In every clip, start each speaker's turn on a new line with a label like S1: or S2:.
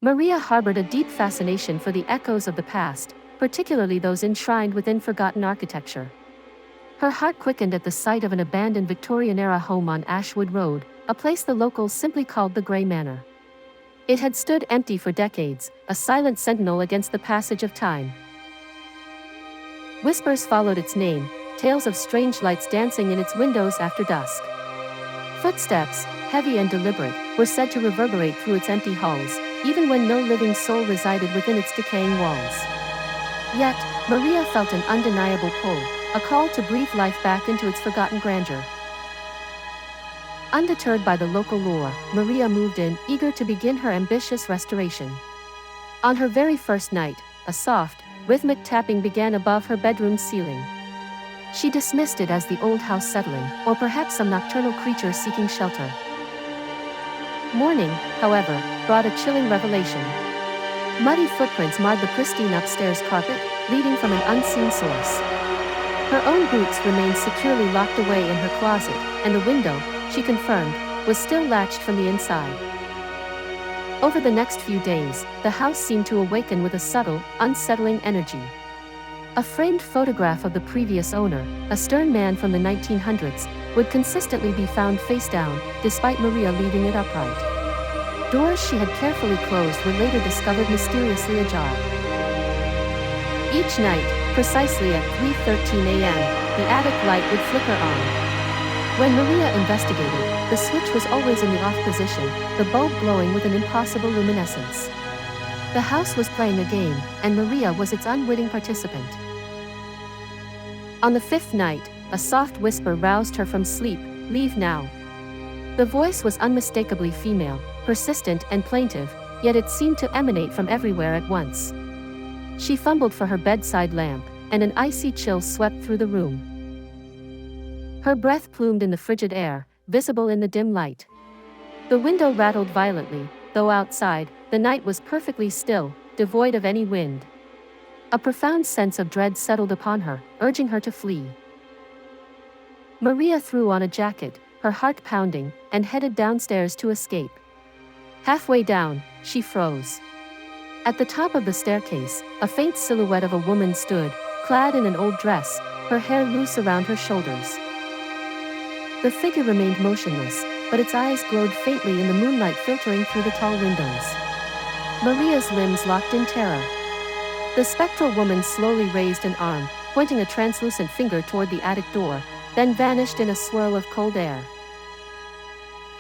S1: Maria harbored a deep fascination for the echoes of the past, particularly those enshrined within forgotten architecture. Her heart quickened at the sight of an abandoned Victorian-era home on Ashwood Road, a place the locals simply called the Grey Manor. It had stood empty for decades, a silent sentinel against the passage of time. Whispers followed its name, tales of strange lights dancing in its windows after dusk. Footsteps, heavy and deliberate, were said to reverberate through its empty halls, even when no living soul resided within its decaying walls. Yet, Maria felt an undeniable pull, a call to breathe life back into its forgotten grandeur. Undeterred by the local lore, Maria moved in, eager to begin her ambitious restoration. On her very first night, a soft, rhythmic tapping began above her bedroom's ceiling. She dismissed it as the old house settling, or perhaps some nocturnal creature seeking shelter. Morning, however, brought a chilling revelation. Muddy footprints marred the pristine upstairs carpet, leading from an unseen source. Her own boots remained securely locked away in her closet, and the window, she confirmed, was still latched from the inside. Over the next few days, the house seemed to awaken with a subtle, unsettling energy. A framed photograph of the previous owner, a stern man from the 1900s, would consistently be found face down, despite Maria leaving it upright. Doors she had carefully closed were later discovered mysteriously ajar. Each night, precisely at 3:13 a.m., the attic light would flicker on. When Maria investigated, the switch was always in the off position, the bulb glowing with an impossible luminescence. The house was playing a game, and Maria was its unwitting participant. On the fifth night, a soft whisper roused her from sleep, "Leave now." The voice was unmistakably female, persistent and plaintive, yet it seemed to emanate from everywhere at once. She fumbled for her bedside lamp, and an icy chill swept through the room. Her breath plumed in the frigid air, visible in the dim light. The window rattled violently, though outside, the night was perfectly still, devoid of any wind. A profound sense of dread settled upon her, urging her to flee. Maria threw on a jacket, her heart pounding, and headed downstairs to escape. Halfway down, she froze. At the top of the staircase, a faint silhouette of a woman stood, clad in an old dress, her hair loose around her shoulders. The figure remained motionless, but its eyes glowed faintly in the moonlight filtering through the tall windows. Maria's limbs locked in terror. The spectral woman slowly raised an arm, pointing a translucent finger toward the attic door, then vanished in a swirl of cold air.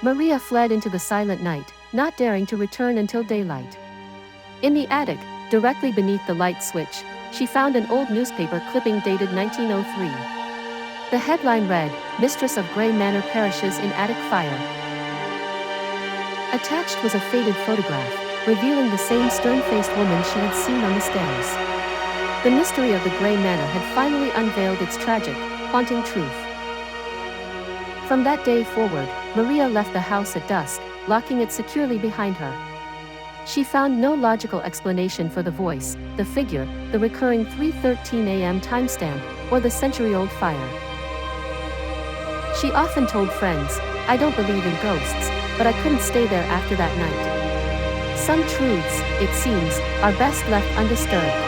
S1: Maria fled into the silent night, not daring to return until daylight. In the attic, directly beneath the light switch, she found an old newspaper clipping dated 1903. The headline read, "Mistress of Grey Manor perishes in attic fire." Attached was a faded photograph, revealing the same stern-faced woman she had seen on the stairs. The mystery of the Grey Manor had finally unveiled its tragic, haunting truth. From that day forward, Maria left the house at dusk, locking it securely behind her. She found no logical explanation for the voice, the figure, the recurring 3:13 a.m. timestamp, or the century-old fire. She often told friends, "I don't believe in ghosts, but I couldn't stay there after that night." Some truths, it seems, are best left undisturbed.